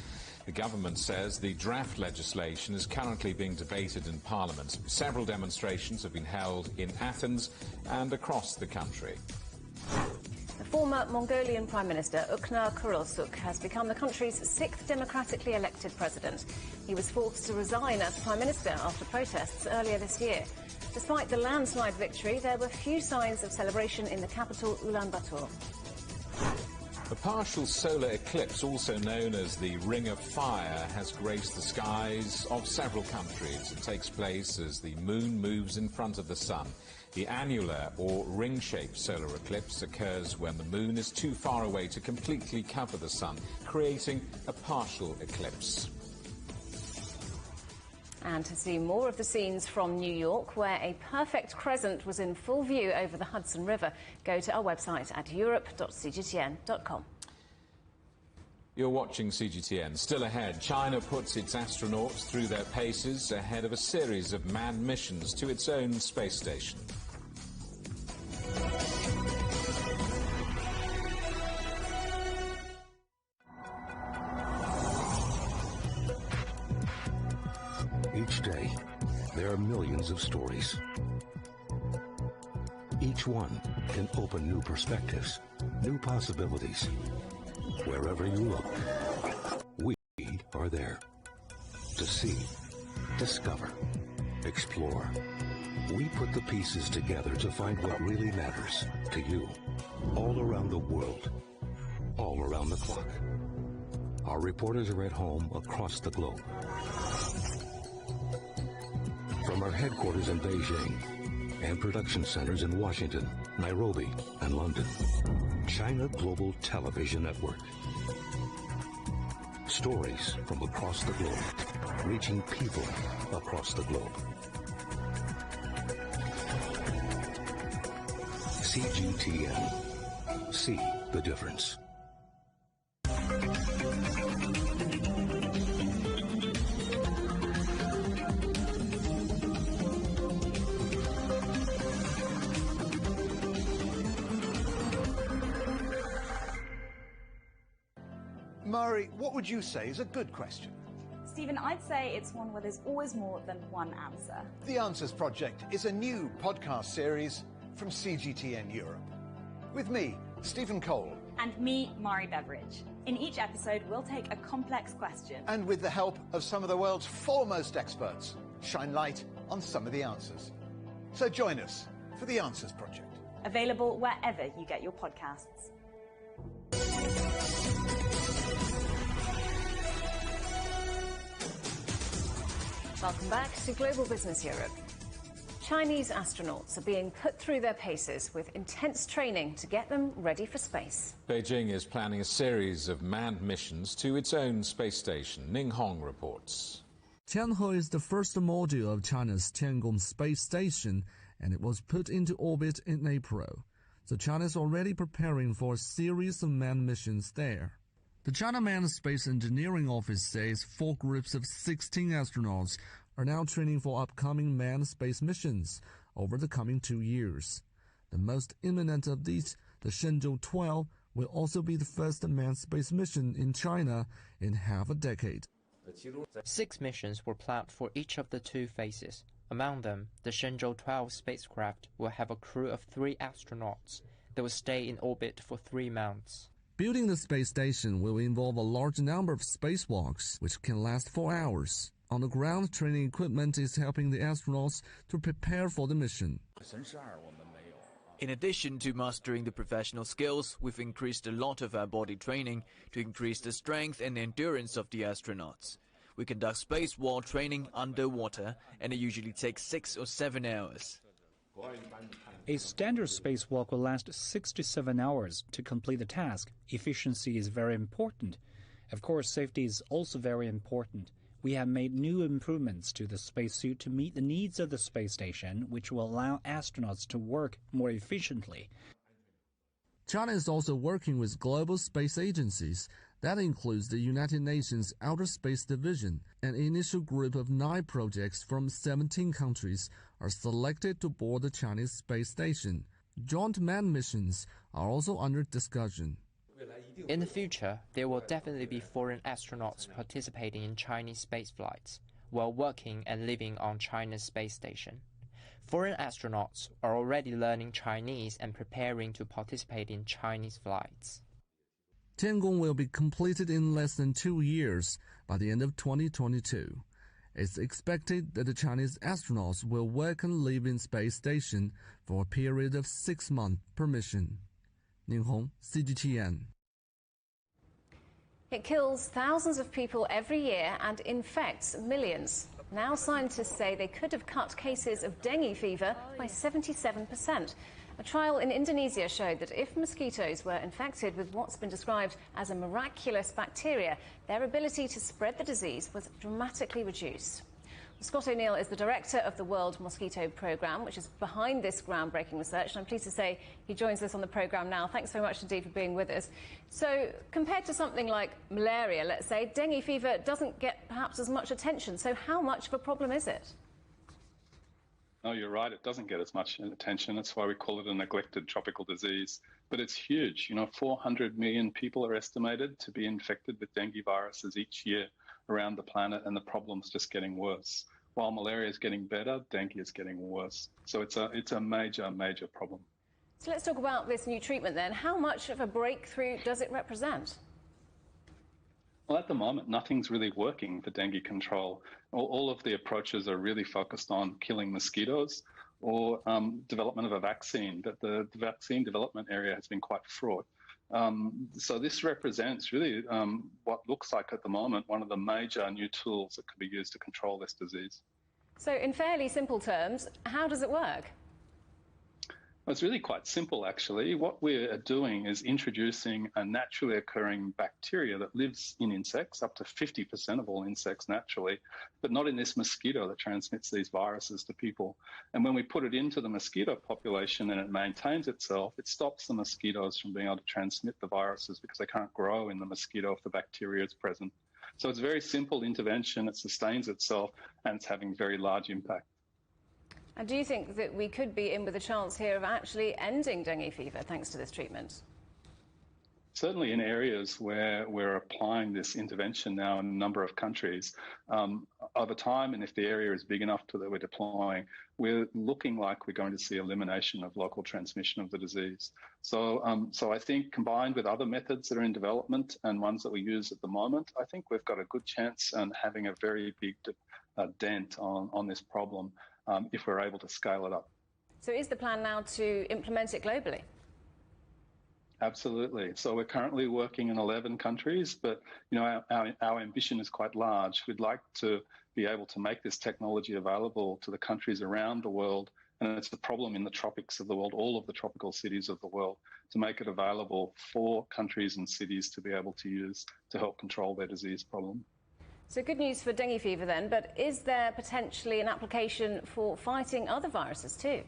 The government says the draft legislation is currently being debated in Parliament. Several demonstrations have been held in Athens and across the country. The former Mongolian Prime Minister Ukna Kurulsuk has become the country's 6th democratically elected president. He was forced to resign as Prime Minister after protests earlier this year. Despite the landslide victory, there were few signs of celebration in the capital, Ulaanbaatar. A partial solar eclipse, also known as the Ring of Fire, has graced the skies of several countries. It takes place as the moon moves in front of the sun. The annular or ring-shaped solar eclipse occurs when the moon is too far away to completely cover the sun, creating a partial eclipse. And to see more of the scenes from New York, where a perfect crescent was in full view over the Hudson River, go to our website at europe.cgtn.com. You're watching CGTN. Still ahead, China puts its astronauts through their paces ahead of a series of manned missions to its own space station. Each day, there are millions of stories. Each one can open new perspectives, new possibilities. Wherever you look, we are there. To see, discover, explore. We put the pieces together to find what really matters to you. All around the world, all around the clock. Our reporters are at home across the globe. From our headquarters in Beijing and production centers in Washington, Nairobi, and London, China Global Television Network. Stories from across the globe, reaching people across the globe. CGTN. See the difference. Mari, what would you say is a good question? Stephen, I'd say it's one where there's always more than one answer. The Answers Project is a new podcast series from CGTN Europe. With me, Stephen Cole. And me, Mari Beveridge. In each episode, we'll take a complex question. And with the help of some of the world's foremost experts, shine light on some of the answers. So join us for The Answers Project. Available wherever you get your podcasts. Welcome back to Global Business Europe. Chinese astronauts are being put through their paces with intense training to get them ready for space. Beijing is planning a series of manned missions to its own space station. Ning Hong reports. Tianhe is the first module of China's Tiangong space station, and it was put into orbit in April. So China is already preparing for a series of manned missions there. The China Manned Space Engineering Office says 4 groups of 16 astronauts are now training for upcoming manned space missions over the coming 2 years. The most imminent of these, the Shenzhou 12, will also be the first manned space mission in China in half a decade. 6 missions were planned for each of the 2 phases. Among them, the Shenzhou 12 spacecraft will have a crew of 3 astronauts. They will stay in orbit for 3 months. Building the space station will involve a large number of spacewalks, which can last 4 hours. On the ground, training equipment is helping the astronauts to prepare for the mission. In addition to mastering the professional skills, we've increased a lot of our body training to increase the strength and endurance of the astronauts. We conduct spacewalk training underwater, and it usually takes 6 or 7 hours. A standard spacewalk will last 6 to 7 hours. To complete the task, efficiency is very important. Of course, safety is also very important. We have made new improvements to the spacesuit to meet the needs of the space station, which will allow astronauts to work more efficiently. China is also working with global space agencies. That includes the United Nations Outer Space Division. An initial group of 9 projects from 17 countries are selected to board the Chinese space station. Joint manned missions are also under discussion. In the future, there will definitely be foreign astronauts participating in Chinese space flights while working and living on China's space station. Foreign astronauts are already learning Chinese and preparing to participate in Chinese flights. Tiangong will be completed in less than 2 years by the end of 2022. It's expected that the Chinese astronauts will work and live in space station for a period of 6 months per mission. Ning Hong, CGTN. It kills thousands of people every year and infects millions. Now scientists say they could have cut cases of dengue fever by 77%. A trial in Indonesia showed that if mosquitoes were infected with what's been described as a miraculous bacteria, their ability to spread the disease was dramatically reduced. Scott O'Neill is the director of the World Mosquito Programme, which is behind this groundbreaking research, and I'm pleased to say he joins us on the programme now. Thanks so much indeed for being with us. So, compared to something like malaria, let's say, dengue fever doesn't get perhaps as much attention. So how much of a problem is it? No, you're right. It doesn't get as much attention. That's why we call it a neglected tropical disease. But it's huge. 400 million people are estimated to be infected with dengue viruses each year around the planet, and the problem's just getting worse. While malaria is getting better, dengue is getting worse. So it's a major, major problem. So let's talk about this new treatment then. How much of a breakthrough does it represent? Well, at the moment, nothing's really working for dengue control. All of the approaches are really focused on killing mosquitoes or development of a vaccine, but the vaccine development area has been quite fraught. So this represents really what looks like at the moment one of the major new tools that could be used to control this disease. So in fairly simple terms, how does it work? Well, it's really quite simple, actually. What we're doing is introducing a naturally occurring bacteria that lives in insects, up to 50% of all insects naturally, but not in this mosquito that transmits these viruses to people. And when we put it into the mosquito population and it maintains itself, it stops the mosquitoes from being able to transmit the viruses because they can't grow in the mosquito if the bacteria is present. So it's a very simple intervention. It sustains itself and it's having very large impact. And do you think that we could be in with a chance here of actually ending dengue fever thanks to this treatment? Certainly in areas where we're applying this intervention now in a number of countries, over time, and if the area is big enough that we're deploying, we're looking like we're going to see elimination of local transmission of the disease. So I think combined with other methods that are in development and ones that we use at the moment, I think we've got a good chance on having a very big dent on this problem. If we're able to scale it up. So is the plan now to implement it globally? Absolutely. So we're currently working in 11 countries, but our ambition is quite large. We'd like to be able to make this technology available to the countries around the world, and it's the problem in the tropics of the world, all of the tropical cities of the world, to make it available for countries and cities to be able to use to help control their disease problem. So good news for dengue fever then, but is there potentially an application for fighting other viruses too?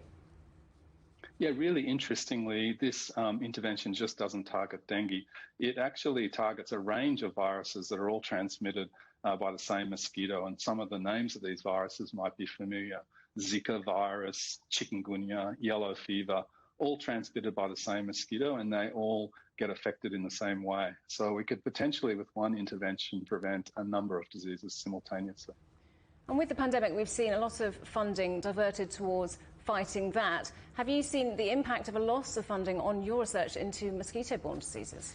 Yeah, really interestingly, this intervention just doesn't target dengue. It actually targets a range of viruses that are all transmitted by the same mosquito, and some of the names of these viruses might be familiar. Zika virus, chikungunya, yellow fever, all transmitted by the same mosquito, and they all get affected in the same way. So we could potentially, with one intervention, prevent a number of diseases simultaneously. And with the pandemic, we've seen a lot of funding diverted towards fighting that. Have you seen the impact of a loss of funding on your research into mosquito-borne diseases?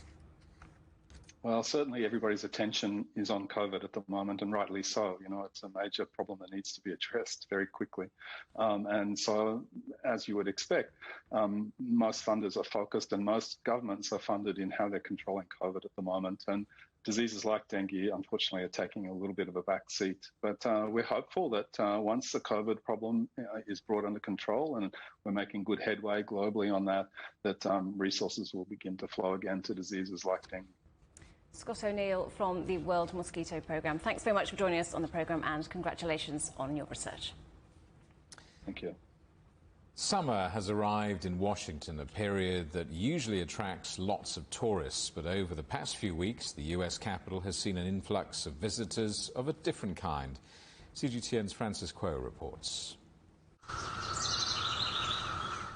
Well, certainly everybody's attention is on COVID at the moment, and rightly so. You know, it's a major problem that needs to be addressed very quickly. And so, as you would expect, most funders are focused and most governments are funded in how they're controlling COVID at the moment. And diseases like dengue, unfortunately, are taking a little bit of a back seat. But we're hopeful that once the COVID problem is brought under control, and we're making good headway globally on that, that resources will begin to flow again to diseases like dengue. Scott O'Neill from the World Mosquito Programme. Thanks very much for joining us on the programme, and congratulations on your research. Thank you. Summer has arrived in Washington, a period that usually attracts lots of tourists. But over the past few weeks, the US Capitol has seen an influx of visitors of a different kind. CGTN's Francis Kuo reports.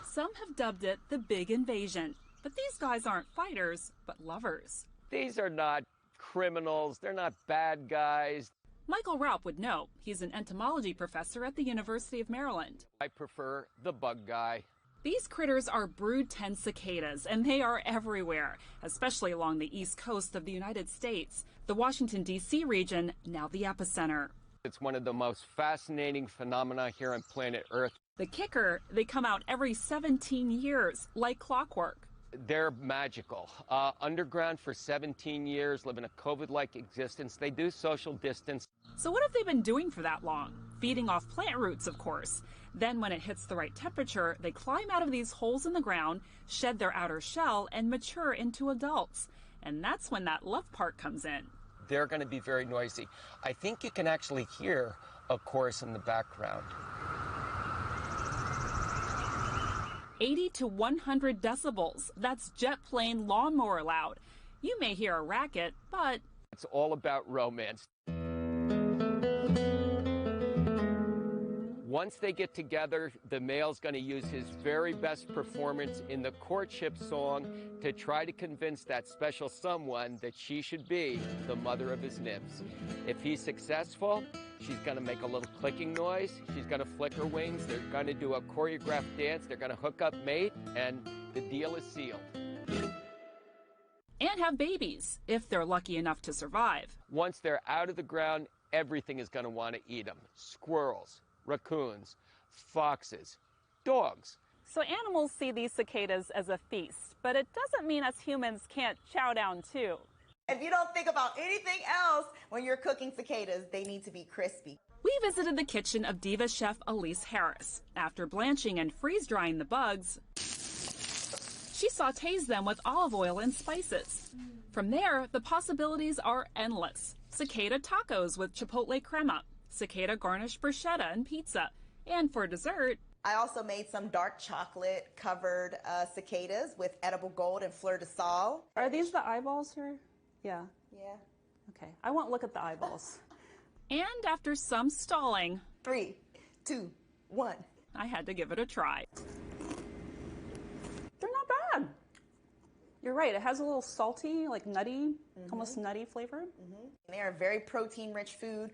Some have dubbed it the Big Invasion. But these guys aren't fighters, but lovers. These are not criminals. They're not bad guys. Michael Raup would know. He's an entomology professor at the University of Maryland. I prefer the bug guy. These critters are brood 10 cicadas, and they are everywhere, especially along the east coast of the United States. The Washington, D.C. region, now the epicenter. It's one of the most fascinating phenomena here on planet Earth. The kicker, they come out every 17 years, like clockwork. They're magical. Underground for 17 years, living a COVID-like existence. They do social distance. So what have they been doing for that long? Feeding off plant roots, of course. Then when it hits the right temperature, they climb out of these holes in the ground, shed their outer shell, and mature into adults. And that's when that love part comes in. They're going to be very noisy. I think you can actually hear a chorus in the background. 80 to 100 decibels. That's jet plane lawnmower loud. You may hear a racket, but it's all about romance. Once they get together, the male's going to use his very best performance in the courtship song to try to convince that special someone that she should be the mother of his nymphs. If he's successful, she's going to make a little clicking noise. She's going to flick her wings. They're going to do a choreographed dance. They're going to hook up, mate, and the deal is sealed. And have babies, if they're lucky enough to survive. Once they're out of the ground, everything is going to want to eat them. Squirrels, raccoons, foxes, dogs. So animals see these cicadas as a feast, but it doesn't mean us humans can't chow down too. If you don't think about anything else when you're cooking cicadas, they need to be crispy. We visited the kitchen of diva chef Elise Harris. After blanching and freeze-drying the bugs, she sautés them with olive oil and spices. From there, the possibilities are endless. Cicada tacos with chipotle crema, cicada garnished bruschetta and pizza. And for dessert, I also made some dark chocolate covered cicadas with edible gold and fleur de sal. Are these the eyeballs here? Yeah. Yeah. Okay, I won't look at the eyeballs. And after some stalling, 3, 2, 1. I had to give it a try. They're not bad. You're right, it has a little salty, like nutty, almost nutty flavor. They are very protein-rich food.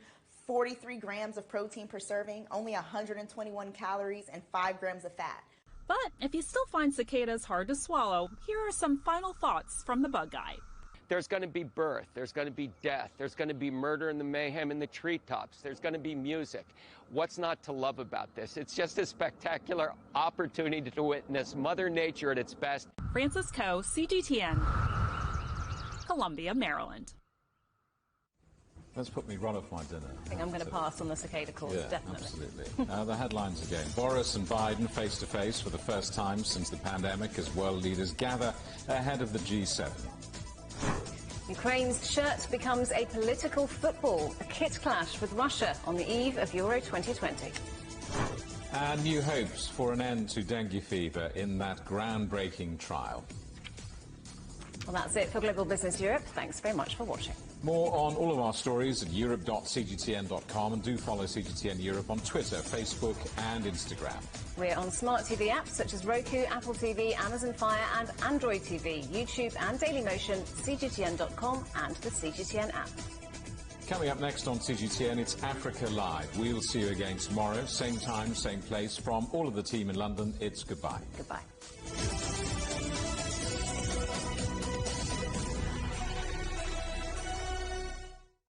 43 grams of protein per serving, only 121 calories, and 5 grams of fat. But if you still find cicadas hard to swallow, here are some final thoughts from the bug guy. There's going to be birth, there's going to be death, there's going to be murder and the mayhem in the treetops, there's going to be music. What's not to love about this? It's just a spectacular opportunity to witness Mother Nature at its best. Francis Kuo, CGTN, Columbia, Maryland. That's put me right off my dinner. I think I'm going to pass on the cicada calls, yeah, definitely. Absolutely. The headlines again. Boris and Biden face-to-face for the first time since the pandemic as world leaders gather ahead of the G7. Ukraine's shirt becomes a political football, a kit clash with Russia on the eve of Euro 2020. And new hopes for an end to dengue fever in that groundbreaking trial. Well, that's it for Global Business Europe. Thanks very much for watching. More on all of our stories at europe.cgtn.com, and do follow CGTN Europe on Twitter, Facebook and Instagram. We're on smart TV apps such as Roku, Apple TV, Amazon Fire and Android TV, YouTube and Dailymotion, cgtn.com and the CGTN app. Coming up next on CGTN, it's Africa Live. We'll see you again tomorrow, same time, same place. From all of the team in London, it's goodbye. Goodbye.